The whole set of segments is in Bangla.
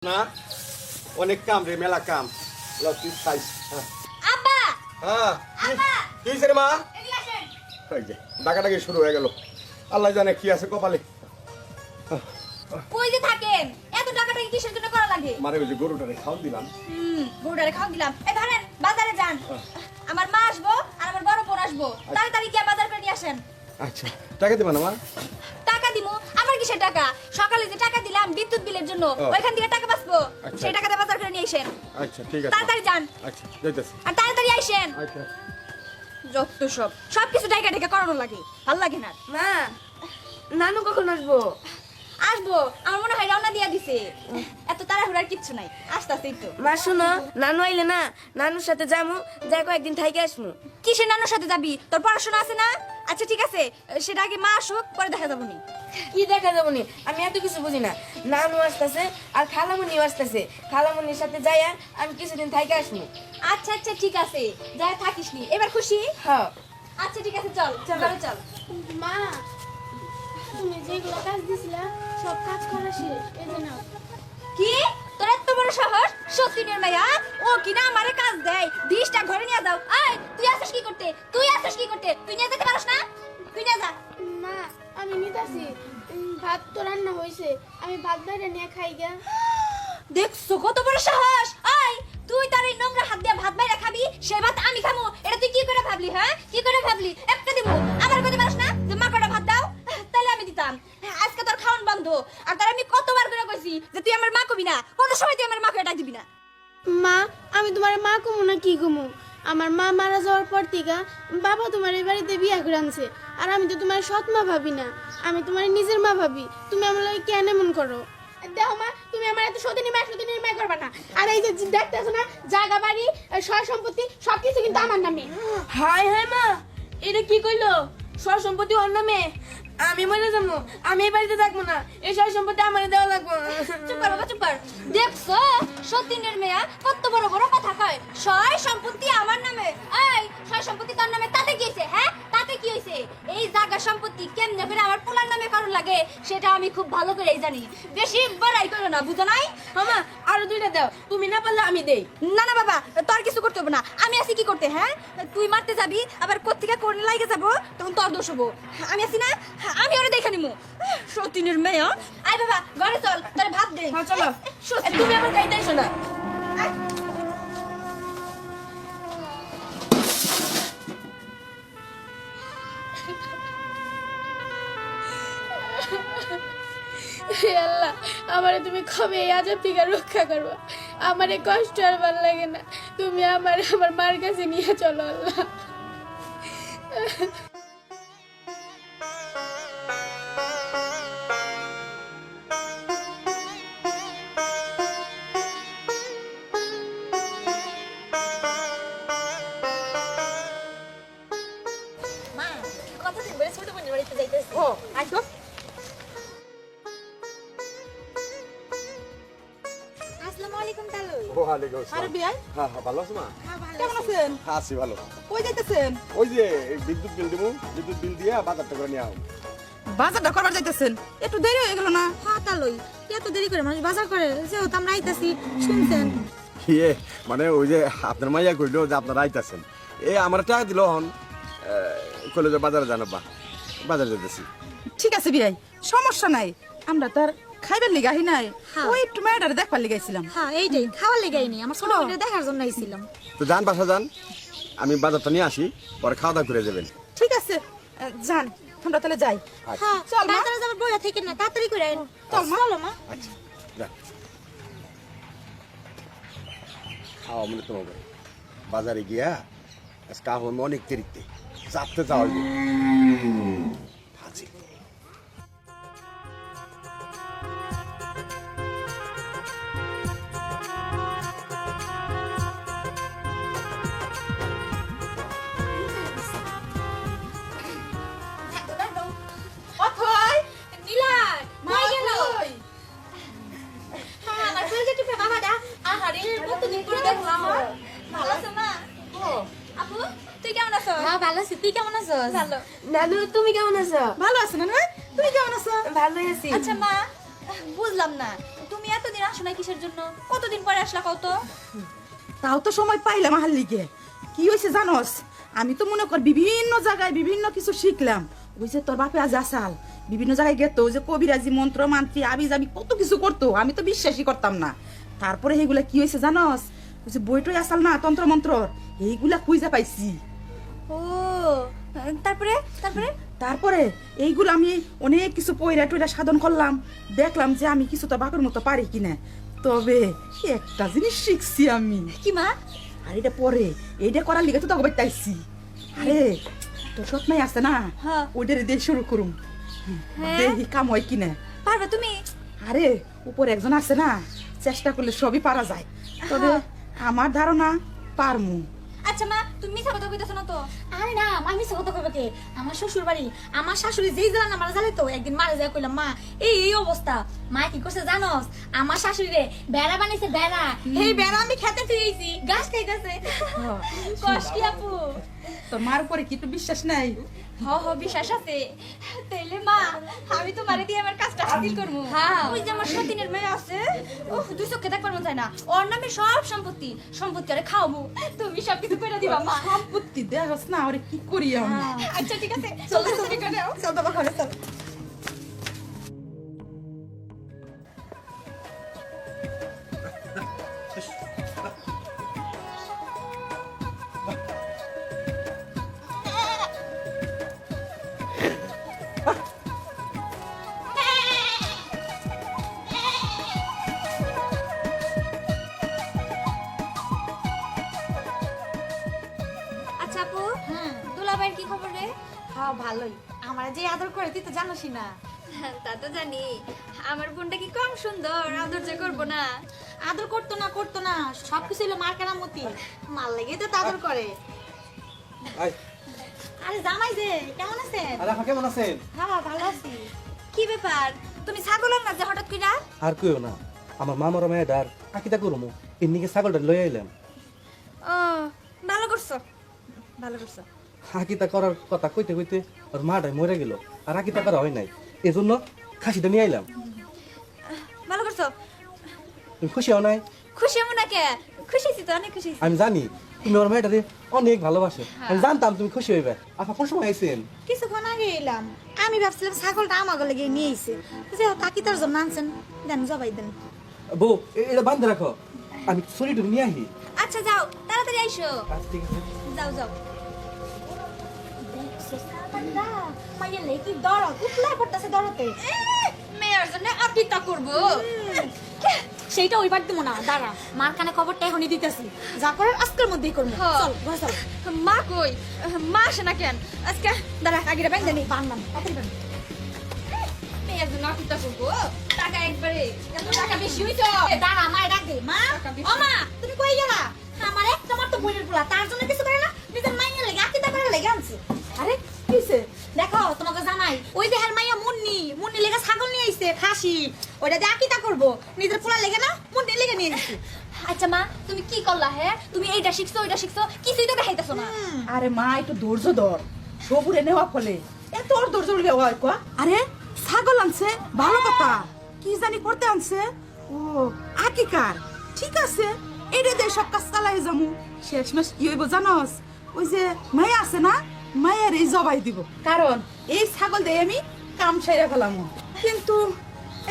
না অনেক কাম রে মেলা কাম তুই খাইস আব্বা হ্যাঁ আব্বা কি হয়েছে রে মা এদিকে আসেন। ওই যে ডাকাডাকি শুরু হয়ে গেল আল্লাহ জানে কি আছে কপালে কই যে থাকেন এত টাকাটা কিসের জন্য করা লাগে মারে ওই যে গরুটারে খাওয়া দিলাম গরুটারে খাওয়া দিলাম এই ধরেন বাজারে যান আমার মা আসবো আর আমার বড় বোন আসবো তাড়াতাড়ি গিয়ে বাজার করে নিয়ে আসেন আচ্ছা টাকা দিবা না মা টাকা দিমু আবার কিসের টাকা সকালে যে টাকা দিলাম বিদ্যুৎ বিলের জন্য ওইখান থেকে টাকা বাঁচবো আচ্ছা। সেই টাকাতে বাজার করে নিয়ে আসেন আচ্ছা ঠিক আছে তাড়াতাড়ি যান আচ্ছা যাইতেছি আর তাড়াতাড়ি আইসেন আচ্ছা যত সবকিছু টাকা টাকা করানো লাগে ভাল লাগে না মা নানু কখন আসবো? আসবো আমার মনে হয় রওনা দিয়া দিছে এত তাড়াহুড়ার কিচ্ছু নাই আস্তে আস্তে একটু মা শুনো, নানু আইলে না নানুর সাথে যামু, যাই কয়েকদিন থাইকে আসমু। কিসের নানুর সাথে যাবি তোর পড়াশোনা আছে না আচ্ছা ঠিক আছে সেটা আগে মা আসুক পরে দেখা যাবো নি কি দেখা যাবো নি, আমি এত কিছু বুঝি না। নানু আসতেছে আর খালামুনিও আসতেছে, খালামুনির সাথে যাইয়া আমি কিছুদিন থাইকে আসমু। আচ্ছা আচ্ছা ঠিক আছে যাই থাকিস নি এবার খুশি হ্যাঁ আচ্ছা ঠিক আছে চল চল ঘরে চল মা তুমি যেগুলো কাজ দিছিলা সব কাজ করা শেষ এই যে নাও কি তোর এত বড় সাহস সত্যিনের মাইয়া ও কিনা আমারে কাজ দেয় 20টা ঘরে নিয়ে যাও আয় তুই আসিস কি করতে তুই নিয়ে যেতে পারছ না তুই নিয়ে যা মা আমি নিতাছি ভাত তো রান্না হয়েছে আমি ভাত বাইরে নিয়ে খাই গা দেখছো কত বড় সাহস আয় তুই তার এই নোংরা হাত দিয়ে ভাত বাইরে খাবি সে ভাত আমি খামু এটা তুই কি করে ভাবলি হ্যাঁ কি করে ভাবলি একটা দিমু আমার কইতে পারছ না যে মা কটা ভাত দাও তাহলে আমি দিতাম আজকে তোর খাওন বন্ধ আর তার আমি কতবার করে কইছি যে তুই আমার মা কবি না কোনো সময় তুই আমার মাকে এটা দিবি না মা আমি তোমার মা কমু না কি কমু আমার মা মারা যাওয়ার পর থেকে বাবা তোমার এই বাড়িতে বিয়া করে আনছে আর আমি তো তোমার সৎ মা ভাবি না আমি তোমার নিজের মা ভাবি তুমি আমার লাগে কেন এমন করো দেখো মা তুমি আমার এত সতীনী মায় করবা না আর এই যে দেখতেছো না জায়গা বাড়ি সয় সম্পত্তি সবকিছু কিন্তু আমার নামে হাই হাই মা, এটা কি কইলো? সব সম্পত্তি ওর নামে? আমি মরে যাবো, আমি এই বাড়িতে থাকবো না, এই সব সম্পত্তি আমার দেওয়া লাগবো। চুপ কর বাবা চুপ কর দেখছো সতীনের মেয়া কত বড় বড় কথা কয় সয় সম্পত্তি আমার নামে এই সয় সম্পত্তি তোর নামে তাতে কি হইছে হ্যাঁ তাতে কি হইছে এই জায়গা সম্পত্তি কেমনে করে আমার পোলার নামে কারণ লাগে সেটা আমি খুব ভালো করেই জানি বেশি বড়াই করো না বুঝো নাই মামা আরো 2টা দাও, তুমি না পারলে আমি দেই। না না বাবা তোর কিছু করতে হবে না আমি আছি কি করতে হ্যাঁ তুই মারতে যাবি আবার কোত্থেকে কোণে লাগে যাবো তখন তোর দোষ হবো আমি আছি না আমি ওরা দেখে নিমু সতীনের মেয়ে আয় বাবা ঘরে চল তোর ভাত দে হ্যাঁ চলো, সত্যি তুমি আমার গাইতে এসো না। হে আল্লাহ আমারে তুমি কবে এই আজব থেকে রক্ষা করবা আমার এই কষ্ট আর ভালো লাগে না তুমি আমার মার কাছে নিয়ে চলো আল্লাহ মা কতদিন বলে ছোট বোনের বাড়িতে যাইতেছি ও আসো। আসসালামু আলাইকুম তালুই ওয়ালাইকুম আসসালাম আরে বিয়াই হ্যাঁ হ্যাঁ ভালো আছো মা কেমন আছেন? হ্যাঁ আছি ভালো কই যাইতেছেন? ওই যে এই বিদ্যুৎ বিল দিবো বিদ্যুৎ বিল দিয়ে বাজারটা করে নিয়ে আও বাজারটা করবার যাইতেছেন? একটু দেরি হয়ে গেল না? হ্যাঁ তালই এত দেরি করে মানুষ বাজার করে যেহেতু আমরা আইতাছি শুনছেন ইয়ে মানে ওই যে আপনার মাইয়া কইলো যে আপনারা আইতাছেন এই আমার টাকা দিল হন কইলো যে বাজারে জানাবা বাজারে যেতেছি ঠিক আছে বিয়াই, সমস্যা নাই। আমরা তার খাইবার লিগে আহি নাই, হ্যাঁ। ওই একটু মেয়েটারে দেখবার লিগাইছিলাম। হ্যাঁ এইটাই খাওয়ার লেগাইনি আমার ছোট মেয়েটা দেখার জন্য আইছিলাম তো যান বাসা যান আমি বাজারটা নিয়ে আসি পরে খাওয়া দাওয়া করে যাবেন ঠিক আছে যান, আমরা তাহলে যাই। হ্যাঁ চল মা। বাজারে যাবার বইয়া থেকে না তাড়াতাড়ি করে আইন চল মা। চলো মা আচ্ছা যান খাওয়া মনে তোমাকে বাজারে গিয়া আজকে আমি অনেক দেরিতে চাপতে যাওয়া হাজি অথই, নীলার কই গেল কই? হ্যাঁ আমার কলেজে টিপে বাবাটা আহারে কতদিন পরে দেখলাম ভালো আছো মা আপু তুই কেমন আছো হ্যাঁ ভালো আছি তুই কেমন আছিস ভালো নানু তুমি কেমন আছো? ভালো আছো না? তুমি কেমন আছো? ভালোই আছি। আচ্ছা মা বুঝলাম না তুমি এতদিন আসো না কিসের জন্য? কতদিন পরে আসলা কত? তাও তো সময় পাইলাম আহার লিগে। কি হয়েছে জানোস, আমি তো মনে কর বিভিন্ন জায়গায় বিভিন্ন কিছু শিখলাম। ওই যে তোর বাপে আজ আসাল বিভিন্ন জায়গায় গেতো, ওই যে কবিরাজি মন্ত্র মান্ত্রী আবি যাবি কত কিছু করতো, আমি তো বিশ্বাসই করতাম না। তারপরে এইগুলা কি হয়েছে জানোস, ওই যে বইটই আসাল না তন্ত্র মন্ত্র, এইগুলা খুঁজে পাইছি। ও তারপরে তারপরে তারপরে এইগুলো আমি অনেক কিছু পয়রা টয়রা সাধন করলাম, দেখলাম যে আমি কিছু তো বাপের মতো পারি কিনা। তবে একটা জিনিস শিখছি আমি। কি মা? আর এটা পরে এইটা করার লিগে তো তোকে বাইতাইছি। আরে তোর সৎমাই আছে না, হ্যাঁ। ওইটার দিয়ে শুরু করুম, হ্যাঁ। দেখি কাম হয় কিনা। পারবে তুমি? আরে উপরে একজন আছে না, চেষ্টা করলে সবই পারা যায়। তবে আমার ধারণা পারমু। আচ্ছা মা, তুমি মিথ্যা কথা কইতেছো না তো? আরে না আমি মিছে কথা কইবে কে, আমার শ্বশুর বাড়ি আমার শাশুড়ি যেই জ্বালা না মারা জ্বালে তো একদিন মারা যায় কইলাম মা এই এই অবস্থা। মা কি করছে জানোস, আমার শাশুড়ি রে বেড়া বানাইছে বেড়া, এই বেড়া আমি খেতে ফিরেছি গাছ খাইতেছে। কস কি আপু? তোর মার উপরে কি তো বিশ্বাস নাই? বিশ্বাস আছে। তাইলে মা আমি তোমারে দিয়ে আমার কাজটা হাসিল করবো। হ্যাঁ, ওই যে আমার সতীনের মেয়ে আছে, ও দুই চোখে দেখবার মন যায় না, ওর নামে সব সম্পত্তি সম্পত্তি আরে খাওয়াবো, তুমি সব কিছু করে দিবা মা। সম্পত্তি দেখস না ওরে কি করি আমি। আচ্ছা ঠিক আছে, চলো তুমি করে নাও। চল বাবা ঘরে চল। আচ্ছা আপু, দুলাভাইয়ের কি খবর রে? হ্যাঁ ভালোই, আমার যে আদর করে তুই তো জানোসই না। তা তো জানি, আমার বোনটা কি কম সুন্দর, আদর যে করবো না? আদর করতো না সবকিছু হলো মার কেনামতি, মার লেগে তো আদর করে। আরে জামাই যে কেমন আছেন? আরে আপা কেমন আছেন? হ্যাঁ ভালো আছি। কি ব্যাপার, তুমি ছাগল না যে হঠাৎ কইরা? আর কইও না, আমার মামার মেয়েটার আকিতা করমু এমনিকে ছাগলটা লই আইলাম। ও ভালো করছো, ভালো করছো। আকিতা করার কথা কইতে কইতে ওর মাটাই মরে গেল, আর আকিতা করা হয় নাই, এজন্য খাসিটা নিয়ে আইলাম। ভালো করছো। তুমি খুশি হও নাই? খুশি হবো না কে? খুশি হয়েছি তো, অনেক খুশি হয়েছি। আমি জানি তুমি ওর মেয়েটারে অনেক ভালোবাসো, আমি জানতাম তুমি খুশি হইবে। আপা কোন সময় আইছেন? কিছুক্ষণ আগে এলাম, আমি ভাবছিলাম ছাগলটা আমাকে লেগে নিয়ে এসে যে তাকি তার জন্য আনছেন, দেন জবাই দেন। বউ এটা বান্ধে রাখো, আমি ছুরিটুকু নিয়ে আহি। আচ্ছা যাও, তাড়াতাড়ি আইসো। আচ্ছা, ঠিক আছে। যাও যাও। মাইয়ের লেগে কি দরদ উঠলা করতেছে দরতে, মেয়ের জন্য আকিতা করবো। সেইটা ওই বার দিব না, দাঁড়া মার কানে খবরটা এখনই দিতেছি, যা করার আজকের মধ্যেই করবো। হ্যাঁ। চল ঘরে চল। মা কই? মা আসে না কেন আজকে? দাঁড়া আগেটা ব্যাংক জানি। বাংলাম মেয়ের জন্য আকিতা করবো, টাকা একবারে এত টাকা বেশি হইতো। দাঁড়া মায়ের ডাক দে। মা টাকা বেশি। ও মা তুমি কই গেলা? আমার এক তোমার তো বোনের পোলা, তার জন্য কিছু করে না, নিজের মাইয়ের লেগে আকিতা করে লেগে আনছে। আরে কিছে? দেখো তোমাকে জানাই, ওই দেহের মাইয়া মুন্নি মুন্নি লেগে ছাগল নিয়ে আইছে খাসি, ওইটা দিয়ে আকিতা করবো, নিজের পোলা লেগে না মুন্নি লেগে নিয়ে আইছে। আচ্ছা মা, তুমি কি করলা? হ্যাঁ, তুমি এইটা শিখছো ওইটা শিখছো, কিছুই তো দেখাইতেছো না। আরে মা একটু ধৈর্য ধর, সবুরে নেওয়া ফলে এত ওর ধৈর্য উঠলে হয় কয়া। আরে ছাগল আনছে ভালো কথা, কি জানি করতে আনছে। ও আকিকার, ঠিক আছে এটা দিয়ে সব কাজ চালাই যামু। শেষমেশ কি হইব জানস, ওই যে মায়া আছে না, মায়ের এই জবাই দিব, কারণ এই ছাগল দিয়ে আমি কাম সাইরা ফেলাম। কিন্তু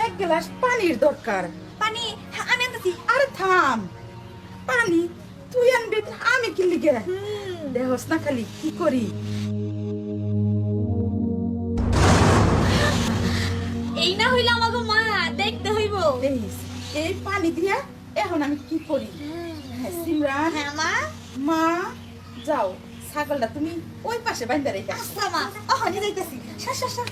এক গ্লাস পানির দরকার। পানি আমি আনতেছি। আরে থাম, পানি তুই আনবি আমি কি লিগে? দেহস না খালি কি করি। এই না হইলো আমাকে মা দেখতে হইব। দেখিস এই পানি দিয়া এখন আমি কি করি। হ্যাঁ, সিমরান, হ্যাঁ মা। মা যাও ছাগলটা তুমি ওই পাশে বাইন্দা রেখে আসো। আচ্ছা মা, ওখানে যাইতেছি। সর সর সর,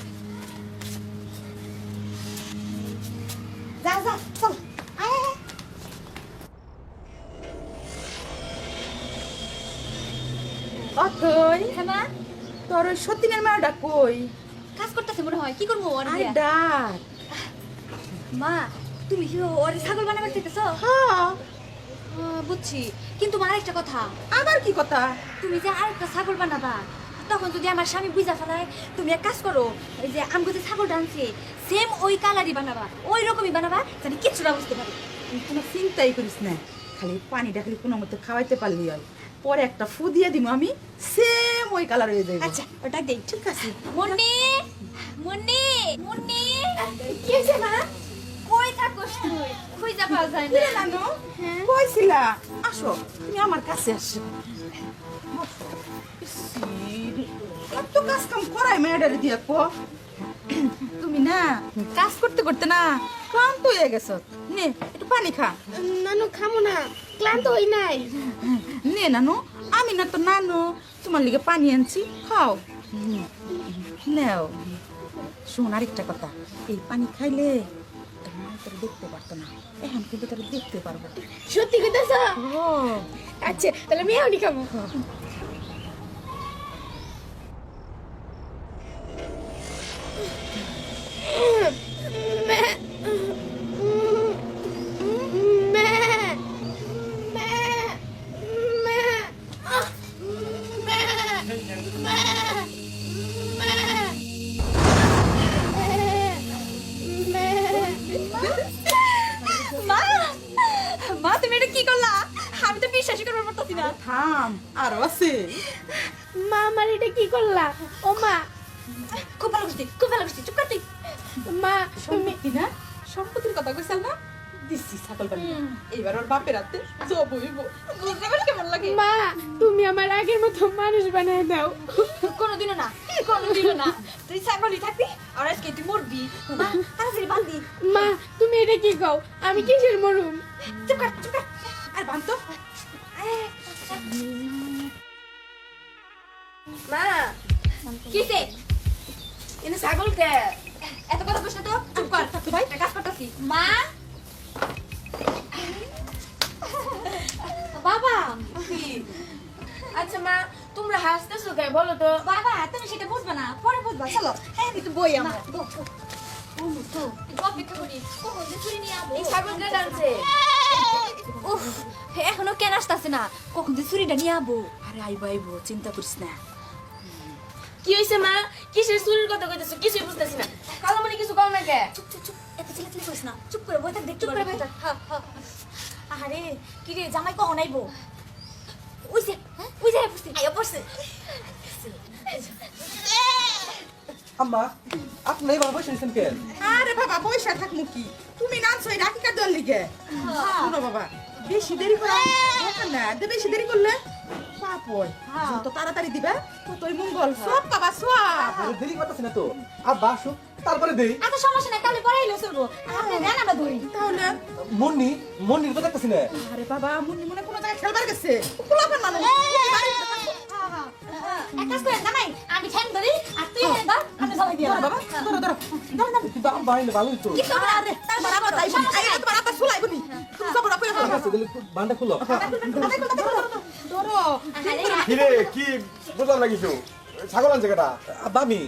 যা যা চল। আয় আয়, আয়। অথই হ্যাঁ মা, তোর ওই সতীনের মাটা কই? কাজ করতেছে মনে হয়। কি করবো ওর আরে দিয়া? ডাক। মা তুমি কি ওর ছাগল বানাবার চাইতেছো? হ্যাঁ, বুঝছি, কিন্তু মা আরেকটা কথা, আবার কি কথা? তুমি যে আরেকটা ছাগল বানাবা, তখন যদি আমার স্বামী বুঝা ফেলায়, তুমি এক কাজ করো, ওই যে আমগো যে ছাগলটা আনছে সেম ওই কালারই বানাবা, ওই রকমই বানাবা, জানি কিচ্ছু না বুঝতে পারে। তুই কোনো চিন্তাই করিস না, খালি পানিটা খালি কোনো মতো খাওয়াইতে পারলি হয়, পরে একটা ফু দিয়ে দিব আমি, সেম ওই কালার হয়ে যাবে। আচ্ছা ওটা দেই। ঠিক আছে। মুন্নি মুন্নি মুন্নি কি হয়েছে মা? কই থাকোস তুই? খুঁজে পাওয়া যায় না। কিরে নানু, কইছিলা আসো, তুমি আমার কাছে আসো। এত কাজ কাম করাই মেয়েটারে দিয়ে কো, তুমি না কাজ করতে করতে না ক্লান্ত হয়ে গেছো, নে একটু পানি খা। নানু খামো না, ক্লান্ত হই নাই। নে নানু, আমি না তো নানু, তোমার লিগে পানি আনছি, খাও। নেও। শোন আরেকটা কথা, এই পানি খাইলে তোর মা তোর দেখতে পারতো না, এখন কিন্তু তোর দেখতে পারবো। সত্যি কইতাছ? ও আচ্ছা তাহলে আমি এখনই খাবো। মা মা তুমি এটা কি করলা? আমি তো বিশ্বাসই করতে পারতাছি না। থাম, আরো আছে। মা আমার এটা কি করলা? ও মা, খুব ভালো করছি, খুব ভালো করছি, চুপ কর তুই। মা তুমি সম্পত্তি না, সম্পত্তির কথা কইছাল না, দিচ্ছি ছাগল বানি, এইবার ওর বাপের হাতে জব হইব, বুঝতে পারছ কেমন লাগে? মা তুমি আমার আগের মতো মানুষ বানিয়ে দাও। কোনোদিনও না, কোনোদিনও না। তুই ছাগলই থাকবি আর আজকে তুই মরবি। মা তাড়াতাড়ি বান্ধি। মা তুমি এটা কি কও? আমি কিসের মরুম? চুপ কর, চুপ কর। আর বান্ত মা কিসে? এনে ছাগল কে? এত কথা কইছ না তো? চুপ কর। ভাই কাজ করতেছি। মা বাবা আচ্ছা মা, তোমরা হাসতেছো কে বলো তো? বাবা তুমি সেটা বুঝবে না, পরে বুঝবা। চলো হ্যাঁ একটু বই আমরা অপেক্ষা করি। কখন যে চুরি নিয়ে আসবো? এই ছাগল কে টানছে? উফ, এখনো কেন আসতেছে না? কখন যে চুরিটা নিয়ে আবো? আরে আইবো আইবো, চিন্তা করিস না। কি হইছে মা? কিসের চুরির কথা কইতেছো? কিছুই বুঝতেছি না। কালো মানে কিছু কও না কে? চুপ চুপ চুপ, এত চিল্লাচিল্লি করিস না। চুপ করে বই থাক, দেখ। চুপ করে বই থাক। হ্যাঁ হ্যাঁ। আরে কি রে, জামাই কখন আইবো? ওই যে ওই যে পড়ছে, আইয়া পড়ছে। আম্মা আপনি এইভাবে বসে নিছেন কেন? আরে বাবা পয়সা থাকমু কি, তুমি নাচছো এই রাখি কার দল লিগে? শুনো বাবা, বেশি দেরি করে না, বেশি দেরি করলে পাপ হয়। যত তাড়াতাড়ি দিবা ততই মঙ্গল, সব পাবা সব। আরে দেরি করতেছি না তো, আব্বা আসুক তারপরে দেই। এত সমস্যা নাই, কালে পড়াইলো চলবো। আপনি নেন, আমরা ধরি। তাহলে মন্দির তো দেখতেছি না। আরে বাবা মুন্নি মনে কোনো জায়গায় খেলবার গেছে, পোলাপান মানুষ। এক কাজ করেন জামাই, আমি ঠ্যাং ধরি আর তুই ঠ্যাং ধর, আমি সবাই দিয়ে ধরো বাবা, ধরো ধরো ধরো ধরো। কিন্তু আব্বা আইলে ভালোই তো। কিন্তু আরে তোমার আব্বা তাই বলি, আইলে তোমার আব্বা শুলাই বলি। তুমি সব রাখো রাখো। আচ্ছা তাহলে বান্ডা খুলো। ধরো। কি রে, কি বুঝলাম না কিছু? ছাগল আনছে কেটা? আব্বা আমি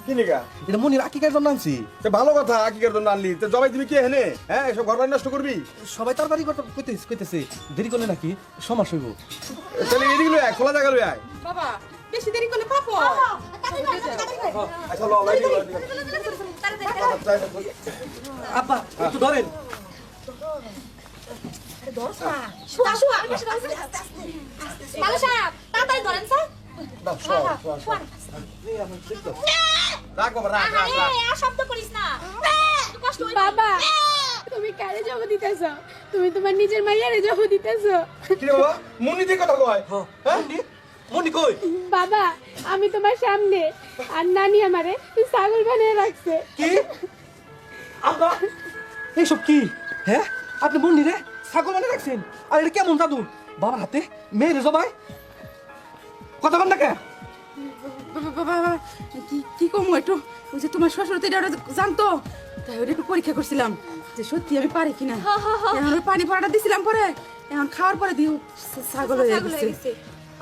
কি নিকা? এটা মনির আকিকার জন্য আনছি। তে ভালো কথা, আকিকের জন্য আনলি। তো জবাই দিবি কি হেনে? হ্যাঁ, এসব ঘর বাড়ি নষ্ট করবি? সবাই তরকারি করতে কইতেছে দেরি করলে নাকি সমস্যা হইব। তাহলে এদিকে লই আয়, খোলা জায়গা লই আয়। বাবা বেশি দেরি করলে পাপ হয়। আচ্ছা ল, লাগি ল, এদিকে। আব্বা একটু ধরেন। শুয়া শুয়া মালা সাহেব, তাড়াতাড়ি ধরেন স্যার। দাও সর সর। রাখ বাবা, রাখ রাখ রাখ। আরে আর শব্দ করিস না, একটু কষ্ট হইবে। বাবা তুমি কারে জব দিতেছ? তুমি তোমার নিজের মাইয়ারে জব দিতেছ? কি রে বাবা, মুন্নি দিয়ে কথা কয়? হ্যাঁ মনি কই? বাবা আমি তোমার সামনে, আর নানি আমারে ছাগল বানিয়ে রাখছে। কি আব্বা এইসব কি? হ্যাঁ আপনি মন্দির রে ছাগল মানে রাখছেন? আর এটা কেমন জাদু? বাবার হাতে মেয়ের জবাই কথা বল না কে? বাবা কি কম একটু, ওই যে তোমার শ্বশুর তো এটা জানতো, তাই ওটা একটু পরীক্ষা করছিলাম যে সত্যি আমি পারি কিনা। এখন ওই পানি পড়াটা দিছিলাম, পরে এখন খাওয়ার পরে দিও ছাগল হয়ে গেছে।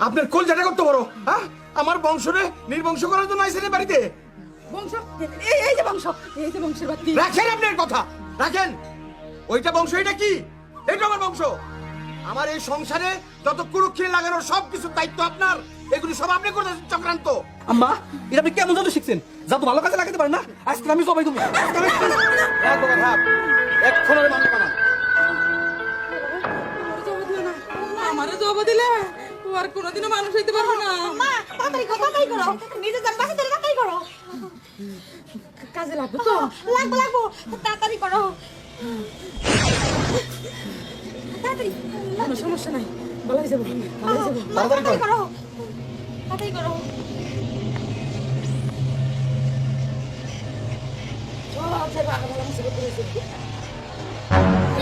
আপনার কোল জায়গা করতে বড়, হ্যাঁ? আমার বংশরে নির্বংশ করার জন্য আইছেন এই বাড়িতে? বংশ এই যে বংশ, এই যে বংশের বাতি। রাখেন আপনার কথা, রাখেন। ওইটা বংশ, এটা কি? এটা আমার বংশ। আমার এই সংসারে যত কুরুক্ষীরে লাগানোর সব কিছুর দায়িত্ব আপনার। এগুলি সব আপনি করতে চক্রান্ত। আম্মা এটা আপনি কেমন জাদু শিখছেন? জাদু ভালো কাজে লাগাতে পারেন না? আজকে আমি জবাই তুমি রাখ বাবা, রাখ। এক্ষুনি মানুষ বানান। আমারে জবা দিলে ও আর কোনোদিনও মানুষ হইতে পারবে না। মা তাড়াতাড়ি করো নিজের জান বাঁচাতে তাড়াতাড়ি করো কাজে লাগবে তো। লাগবো তাড়াতাড়ি করো তাড়াতাড়ি কোনো সমস্যা নাই, বলাই যাবো মা, তাড়াতাড়ি করো তাড়াতাড়ি করো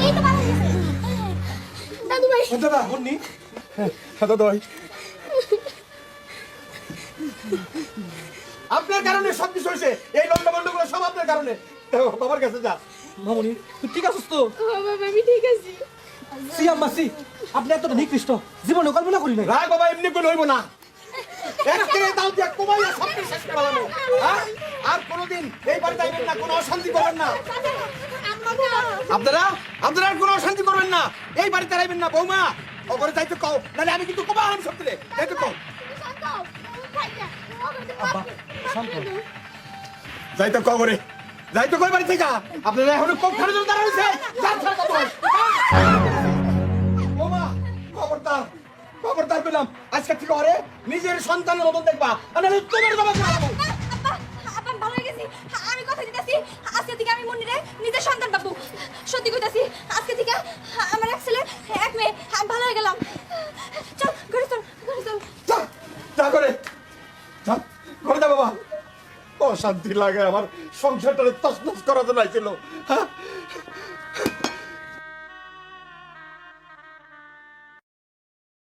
এই তো ভালো হয়েছে দাদু ভাই দাদা মুন্নি, দাদা ভাই, আপনার কারণে সবকিছু হয়েছে। এই লন্ডভন্ডগুলো সব আপনার কারণে। বাবার কাছে যা। মামনি তুই ঠিক আছিস তো? বাবা আমি ঠিক আছি। সি আম্মাসি, আপনি এতটা নিকৃষ্ট জীবনে কল্পনা করি নাই। রাগ বাবা এমনি করে হইব না। একেবারে দাও দিয়ে কমাইয়া সবকিছু শেষ করে ফেলানো। হ্যাঁ? আর কোনোদিন এই বাড়িতে আইবেন না, কোনো অশান্তি করবেন না। আপনারা আর কোনো অশান্তি করবেন না। এই বাড়িতে আইবেন না। বৌমা ওপরে যাইতে কও, নাহলে আমি কিন্তু কমা আনব সব দিলে। যাইতে কও। আব্বা শান্ত। যাইতে কও করে। যাইতে কই বাড়ি থেকে। আপনারা এখনো কোক খাওয়ার জন্য দাঁড়া রয়েছে। যান ছাড়া কত হয়। বৌমা খবরদার পেলাম। আজকে থেকে ওরে নিজের সন্তানের মতন দেখবা। আর নাহলে তোমার জবাব দেবো। আপা ভালো হয়ে গেছি। আমি কথা দিতেছি আজকে থেকে আমি মনিরে নিজের সন্তান পাবো। সত্যি কইতাছি আজকে থেকে আমার এক ছেলে এক মেয়ে। আমি ভালো হয়ে গেলাম। চল ঘরে চল। যা করে যা বাবা। অশান্তি লাগে আমার সংসারটা তছনছ করা তো নাইছিল। হ্যাঁ